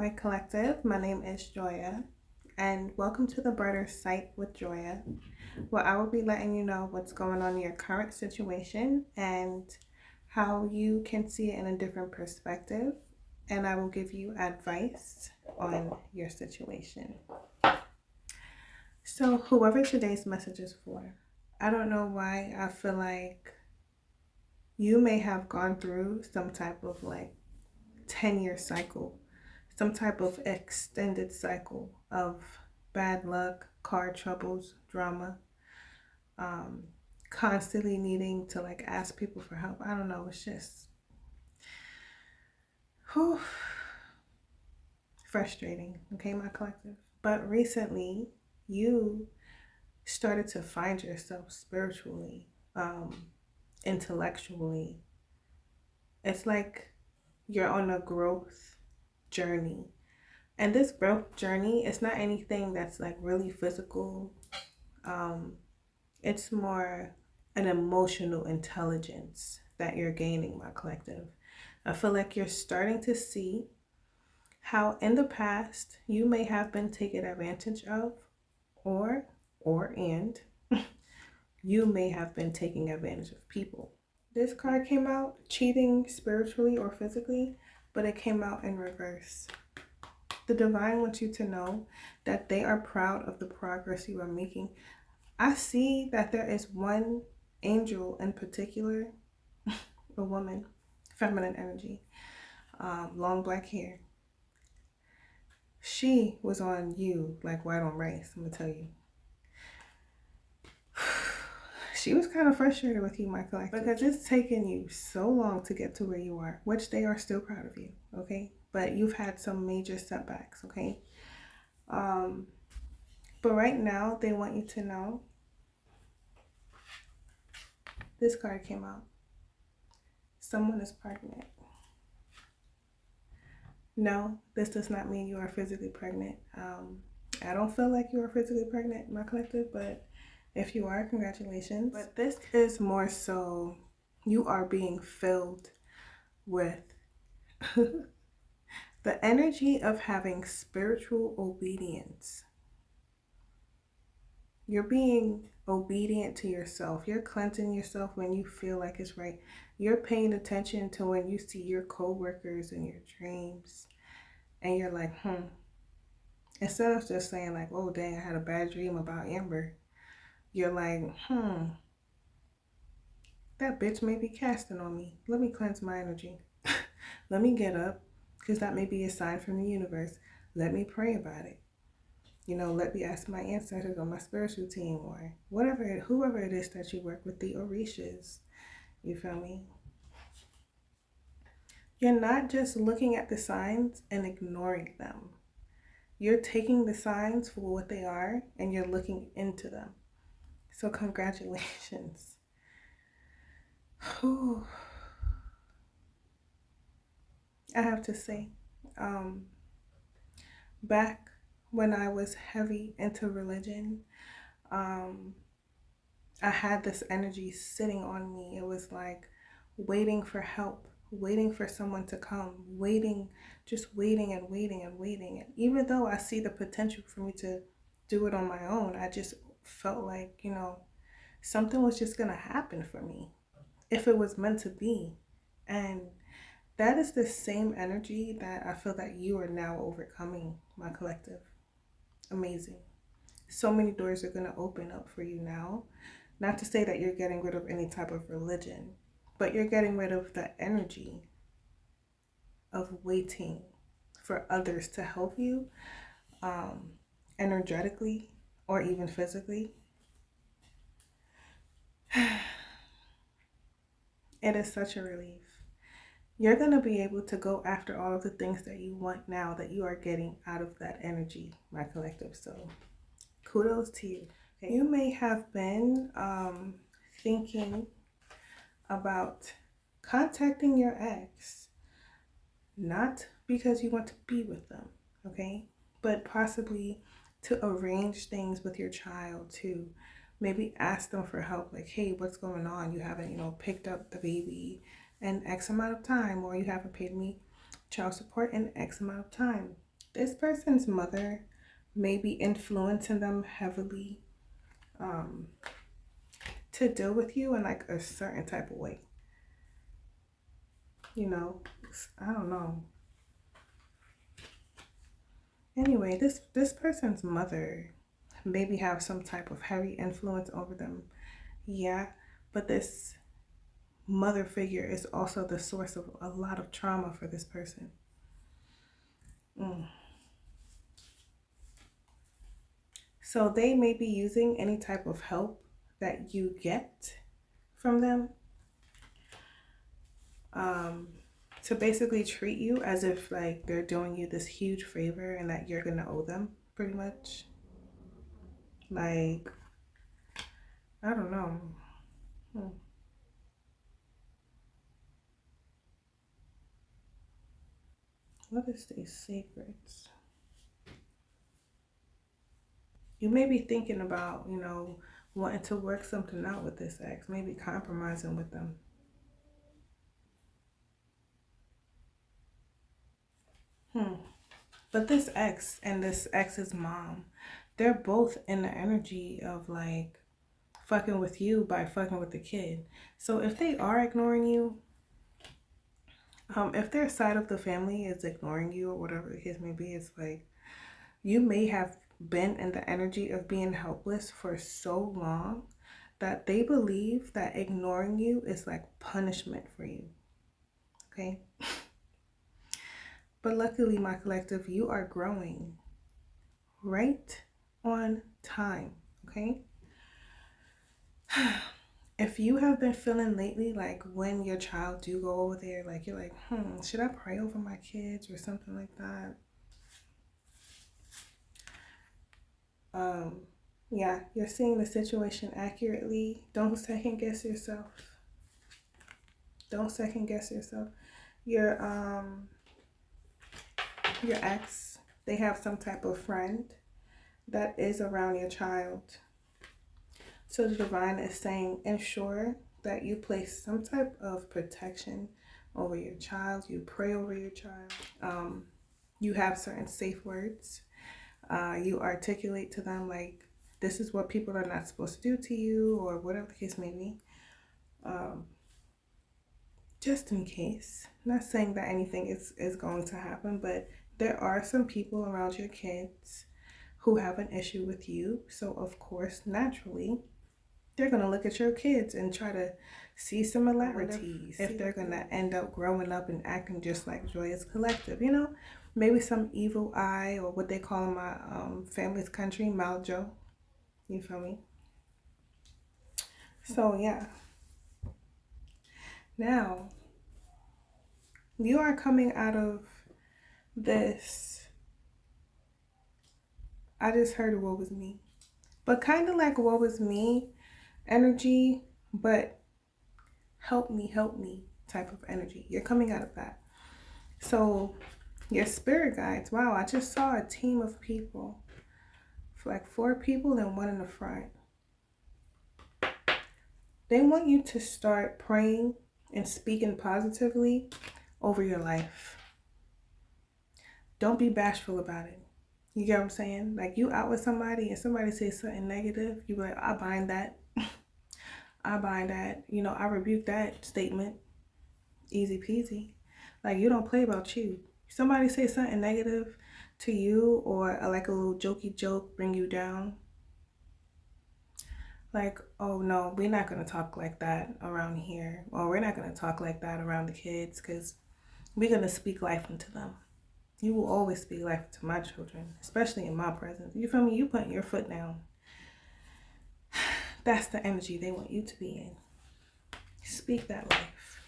Hi Collective, my name is Joya, and welcome to the Brighter Sight with Joya, where I will be letting you know what's going on in your current situation and how you can see it in a different perspective, and I will give you advice on your situation. So whoever today's message is for, I don't know why I feel like you may have gone through some type of 10-year cycle, some type of extended cycle of bad luck, car troubles, drama, constantly needing to ask people for help. I don't know, it's just whew, frustrating, okay, my collective. But recently, you started to find yourself spiritually, intellectually. It's like you're on a growth journey. And this growth journey is not anything that's really physical. It's more an emotional intelligence that you're gaining, my collective. I feel like you're starting to see how in the past you may have been taken advantage of, or you may have been taking advantage of people. This card came out cheating spiritually or physically, but it came out in reverse. The divine wants you to know that they are proud of the progress you are making. I see that there is one angel in particular, a woman, feminine energy, long black hair. She was on you like white on rice, I'm gonna tell you. She was kind of frustrated with you, my collective, because it's taken you so long to get to where you are, which they are still proud of you, okay? But you've had some major setbacks, okay? But right now, they want you to know, this card came out. Someone is pregnant. No, this does not mean you are physically pregnant. I don't feel like you are physically pregnant, my collective, but if you are, congratulations. But this is more so you are being filled with the energy of having spiritual obedience. You're being obedient to yourself. You're cleansing yourself when you feel like it's right. You're paying attention to when you see your co-workers in your dreams and you're like, instead of just saying oh dang, I had a bad dream about Amber, you're like, that bitch may be casting on me. Let me cleanse my energy. Let me get up, because that may be a sign from the universe. Let me pray about it. Let me ask my ancestors on my spiritual team, or whoever it is that you work with, the Orishas. You feel me? You're not just looking at the signs and ignoring them. You're taking the signs for what they are and you're looking into them. So congratulations. Whew. I have to say, back when I was heavy into religion, I had this energy sitting on me. It was like waiting for help, waiting for someone to come, just waiting and waiting and waiting. And even though I see the potential for me to do it on my own, I just felt like, something was just going to happen for me if it was meant to be. And that is the same energy that I feel that you are now overcoming, my collective. Amazing. So many doors are going to open up for you now. Not to say that you're getting rid of any type of religion, but you're getting rid of the energy of waiting for others to help you, energetically or even physically. It is such a relief. You're going to be able to go after all of the things that you want now that you are getting out of that energy, my collective. So kudos to you. Okay. You may have been thinking about contacting your ex, not because you want to be with them, okay, but possibly to arrange things with your child, to maybe ask them for help, like, hey, what's going on? You haven't, picked up the baby in X amount of time, or you haven't paid me child support in X amount of time. This person's mother may be influencing them heavily um, to deal with you in like a certain type of way. You know, I don't know. Anyway, this person's mother maybe have some type of heavy influence over them. Yeah, but this mother figure is also the source of a lot of trauma for this person. So they may be using any type of help that you get from them to basically treat you as if like they're doing you this huge favor and that you're gonna owe them, pretty much. Like, I don't know. What is these secrets? You may be thinking about, wanting to work something out with this ex, maybe compromising with them. But this ex and this ex's mom, they're both in the energy of like fucking with you by fucking with the kid. So if they are ignoring you, if their side of the family is ignoring you or whatever the case may be, it's like you may have been in the energy of being helpless for so long that they believe that ignoring you is like punishment for you. Okay? But luckily, my collective, you are growing right on time. Okay? If you have been feeling lately like when your child do go over there, like you're like, should I pray over my kids or something like that? Yeah, you're seeing the situation accurately. Don't second guess yourself. Don't second guess yourself. Your ex, they have some type of friend that is around your child. So the divine is saying, ensure that you place some type of protection over your child. You pray over your child. You have certain safe words. You articulate to them like, this is what people are not supposed to do to you, or whatever the case may be. Just in case. Not saying that anything is going to happen, but there are some people around your kids who have an issue with you. So of course, naturally, they're going to look at your kids and try to see similarities. If they're going to end up growing up and acting just like Joya's collective, maybe some evil eye, or what they call in my family's country, Maljo. You feel me? So yeah. Now, you are coming out of this. I just heard woe was me. But kind of like woe was me energy, but help me type of energy. You're coming out of that. So your spirit guides, wow, I just saw a team of people, like 4 people and 1 in the front. They want you to start praying and speaking positively over your life. Don't be bashful about it. You get what I'm saying? Like, you out with somebody and somebody says something negative, you be like, I bind that. I bind that. I rebuke that statement. Easy peasy. Like, you don't play about you. Somebody say something negative to you, or like a little jokey joke bring you down. Like, oh no, we're not going to talk like that around here. Or we're not going to talk like that around the kids, because we're going to speak life into them. You will always speak life to my children, especially in my presence. You feel me? You putting your foot down. That's the energy they want you to be in. Speak that life.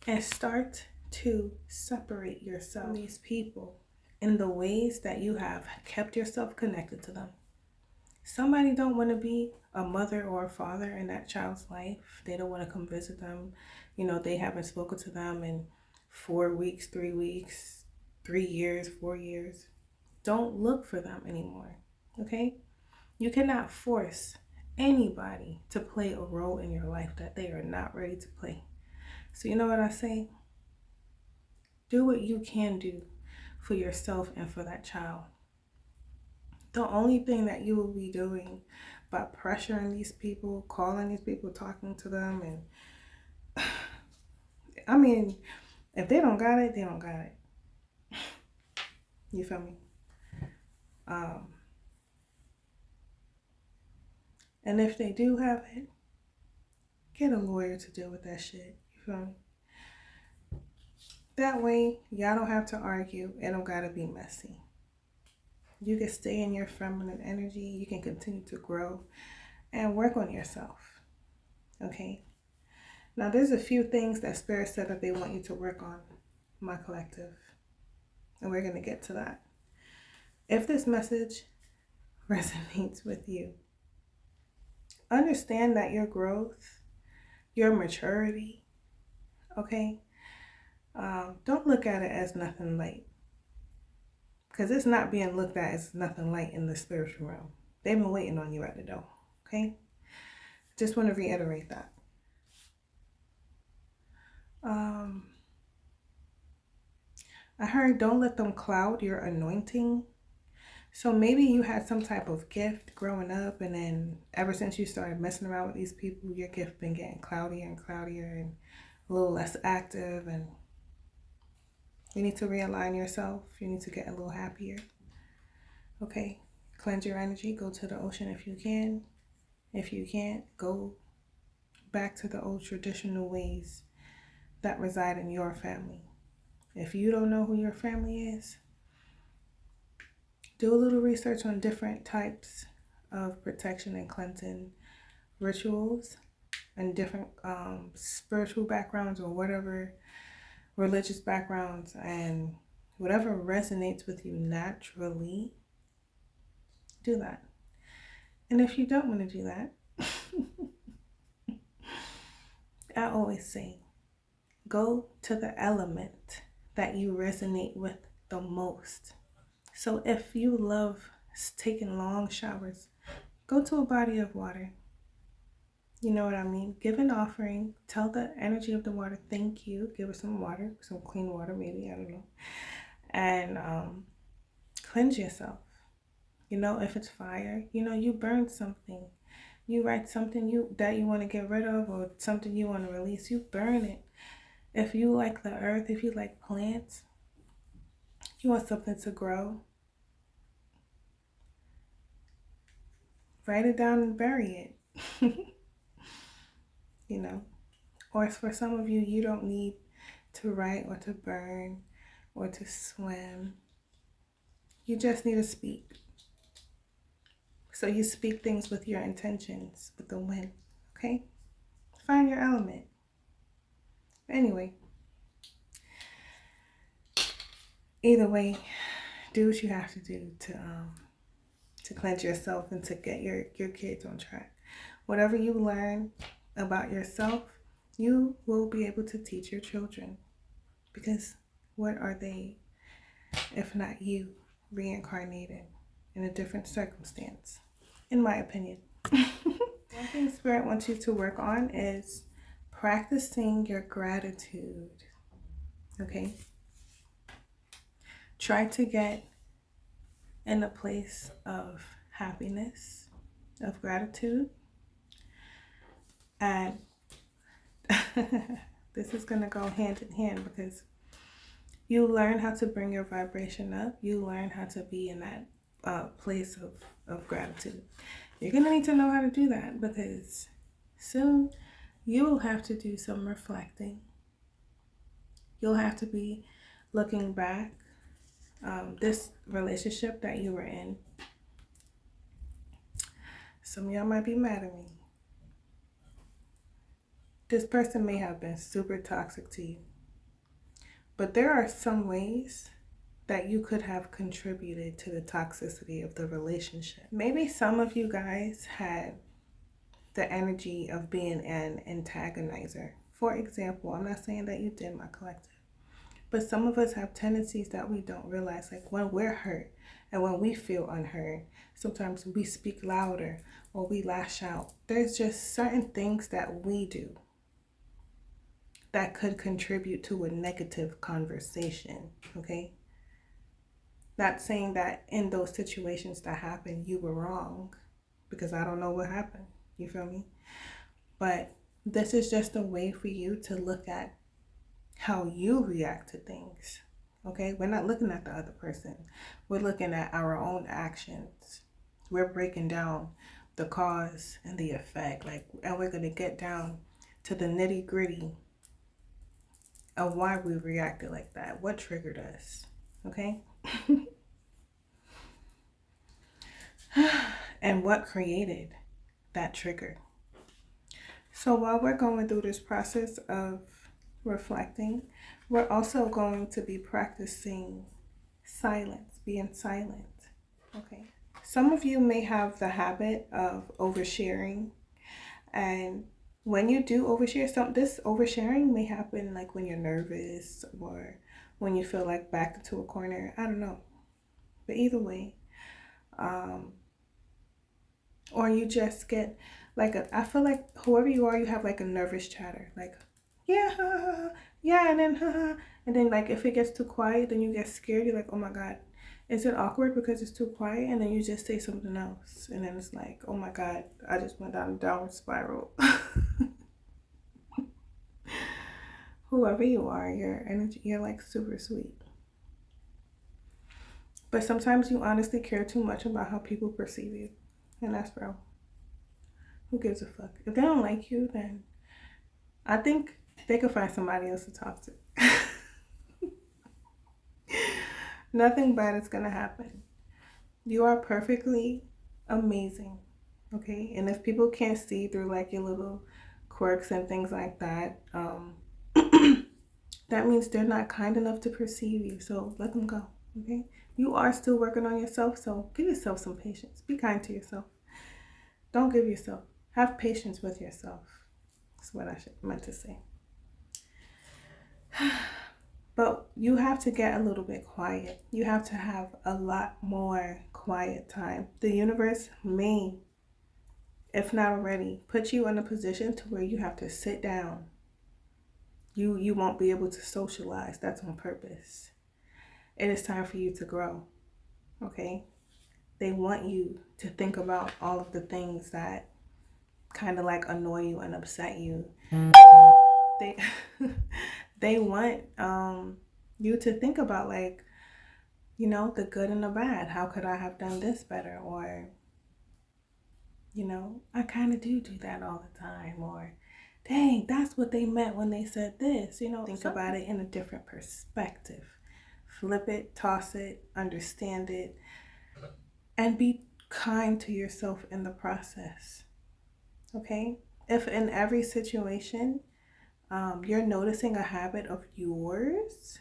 And start to separate yourself from these people in the ways that you have kept yourself connected to them. Somebody don't want to be a mother or a father in that child's life. They don't want to come visit them. They haven't spoken to them in 4 weeks, 3 weeks, 3 years, 4 years. Don't look for them anymore, okay? You cannot force anybody to play a role in your life that they are not ready to play. So you know what I say? Do what you can do for yourself and for that child. The only thing that you will be doing by pressuring these people, calling these people, talking to them, and I mean, if they don't got it, they don't got it. You feel me? And if they do have it, get a lawyer to deal with that shit. You feel me? That way, y'all don't have to argue. It don't gotta be messy. You can stay in your feminine energy. You can continue to grow and work on yourself. Okay? Now, there's a few things that Spirit said that they want you to work on, my collective. And we're going to get to that. If this message resonates with you, understand that your growth, your maturity, okay? Don't look at it as nothing light. Because it's not being looked at as nothing light in the spiritual realm. They've been waiting on you at the door, okay? Just want to reiterate that. I heard don't let them cloud your anointing. So maybe you had some type of gift growing up, and then ever since you started messing around with these people, your gift been getting cloudier and cloudier and a little less active, and you need to realign yourself. You need to get a little happier. Okay, cleanse your energy. Go to the ocean if you can. If you can't, go back to the old traditional ways that reside in your family. If you don't know who your family is, do a little research on different types of protection and cleansing rituals and different spiritual backgrounds or whatever religious backgrounds, and whatever resonates with you naturally, do that. And if you don't want to do that, I always say, go to the element that you resonate with the most. So if you love taking long showers, go to a body of water. You know what I mean? Give an offering. Tell the energy of the water, thank you. Give it some water, some clean water maybe, I don't know. And cleanse yourself. You know, if it's fire, you know, you burn something. You write something that you want to get rid of, or something you want to release, you burn it. If you like the earth, if you like plants, you want something to grow, write it down and bury it. You know, or for some of you, you don't need to write or to burn or to swim. You just need to speak. So you speak things with your intentions, with the wind, okay? Find your element. Anyway, either way, do what you have to do to cleanse yourself and to get your kids on track. Whatever you learn about yourself, you will be able to teach your children. Because what are they, if not you, reincarnated in a different circumstance, in my opinion. One thing Spirit wants you to work on is practicing your gratitude. Okay? Try to get in a place of happiness, of gratitude. And this is going to go hand in hand, because you learn how to bring your vibration up. You learn how to be in that place of gratitude. You're going to need to know how to do that, because soon you will have to do some reflecting. You'll have to be looking back. This relationship that you were in, some of y'all might be mad at me. This person may have been super toxic to you, but there are some ways that you could have contributed to the toxicity of the relationship. Maybe some of you guys had the energy of being an antagonizer. For example, I'm not saying that you did, my collective, but some of us have tendencies that we don't realize. Like when we're hurt and when we feel unheard, sometimes we speak louder or we lash out. There's just certain things that we do that could contribute to a negative conversation, okay? Not saying that in those situations that happened, you were wrong, because I don't know what happened. You feel me? But this is just a way for you to look at how you react to things. Okay? We're not looking at the other person. We're looking at our own actions. We're breaking down the cause and the effect. And we're going to get down to the nitty gritty of why we reacted like that. What triggered us. Okay? And what created that trigger. So while we're going through this process of reflecting, we're also going to be practicing silence, being silent. Okay. Some of you may have the habit of oversharing, and when you do overshare, this oversharing may happen like when you're nervous or when you feel like backed into a corner. I don't know. But either way, or you just get like I feel like whoever you are, you have like a nervous chatter, like, yeah, yeah, and then like if it gets too quiet, then you get scared. You're like, oh my God, is it awkward because it's too quiet? And then you just say something else, and then it's like, oh my God, I just went down a downward spiral. Whoever you are, your energy, you're like super sweet. But sometimes you honestly care too much about how people perceive you. And that's bro. Who gives a fuck? If they don't like you, then I think they could find somebody else to talk to. Nothing bad is gonna happen. You are perfectly amazing. Okay? And if people can't see through like your little quirks and things like that, that means they're not kind enough to perceive you. So let them go. Okay? You are still working on yourself, so give yourself some patience. Be kind to yourself. Don't give yourself. Have patience with yourself. That's what I meant to say. But you have to get a little bit quiet. You have to have a lot more quiet time. The universe may, if not already, put you in a position to where you have to sit down. You won't be able to socialize. That's on purpose. It is time for you to grow. Okay? They want you to think about all of the things that kind of like annoy you and upset you. They they want you to think about, like, you know, the good and the bad. How could I have done this better? Or, you know, I kind of do that all the time. Or, dang, that's what they meant when they said this. You know, think about it in a different perspective. Flip it, toss it, understand it, and be kind to yourself in the process. Okay? If in every situation you're noticing a habit of yours,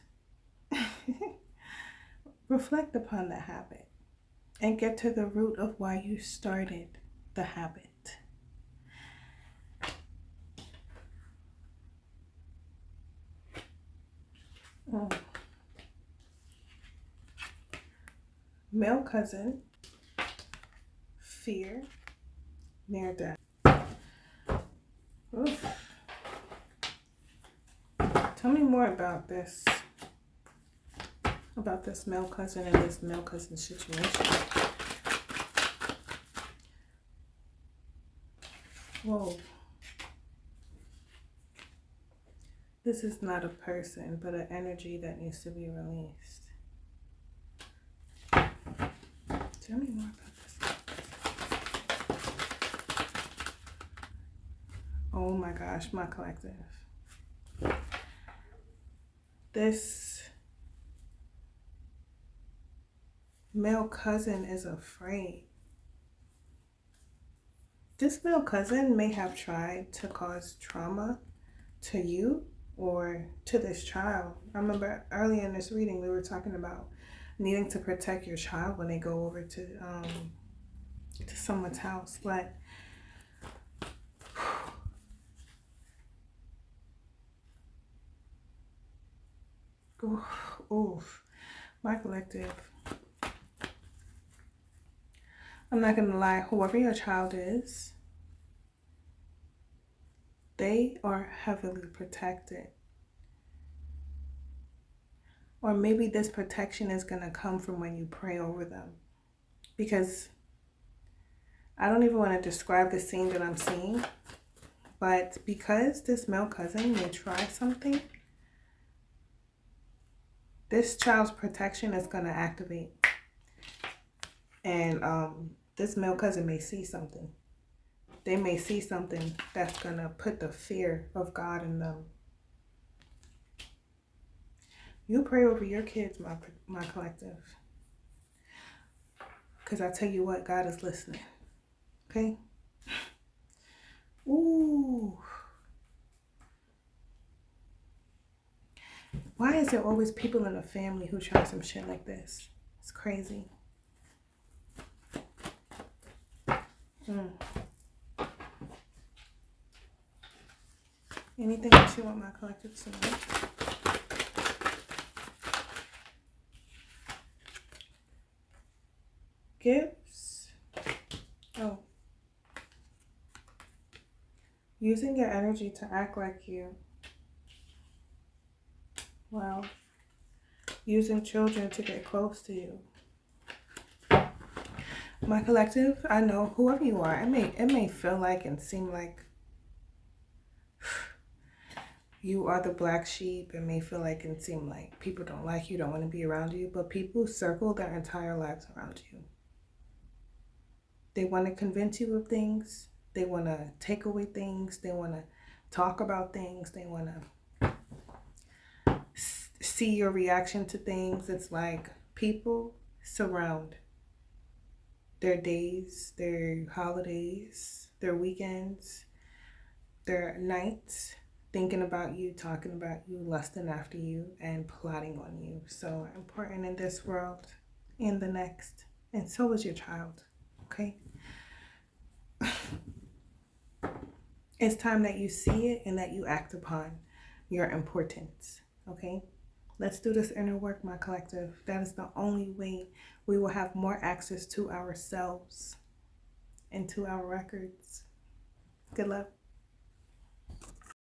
reflect upon that habit and get to the root of why you started the habit. Male cousin, fear, near death. Oof. Tell me more about this male cousin and this male cousin situation. Whoa. This is not a person, but an energy that needs to be released. Tell me more about this. Oh my gosh, my collective. This male cousin is afraid. This male cousin may have tried to cause trauma to you or to this child. I remember earlier in this reading we were talking about needing to protect your child when they go over to someone's house. But oof, my collective. I'm not gonna lie, whoever your child is, they are heavily protected. Or maybe this protection is going to come from when you pray over them. Because I don't even want to describe the scene that I'm seeing. But because this male cousin may try something, this child's protection is going to activate. And this male cousin may see something. They may see something that's going to put the fear of God in them. You pray over your kids, my collective. Because I tell you what, God is listening. Okay? Ooh. Why is there always people in the family who try some shit like this? It's crazy. Anything else you want my collective to know? Gifts. Oh. Using your energy to act like you. Wow. Using children to get close to you. My collective, I know whoever you are, it may feel like and seem like you are the black sheep. It may feel like and seem like people don't like you, don't want to be around you, but people circle their entire lives around you. They want to convince you of things. They want to take away things. They want to talk about things. They want to see your reaction to things. It's like people surround their days, their holidays, their weekends, their nights, thinking about you, talking about you, lusting after you, and plotting on you. So important in this world, in the next, and so is your child, okay? It's time that you see it and that you act upon your importance, okay? Let's do this inner work, my collective. That is the only way we will have more access to ourselves and to our records. Good luck.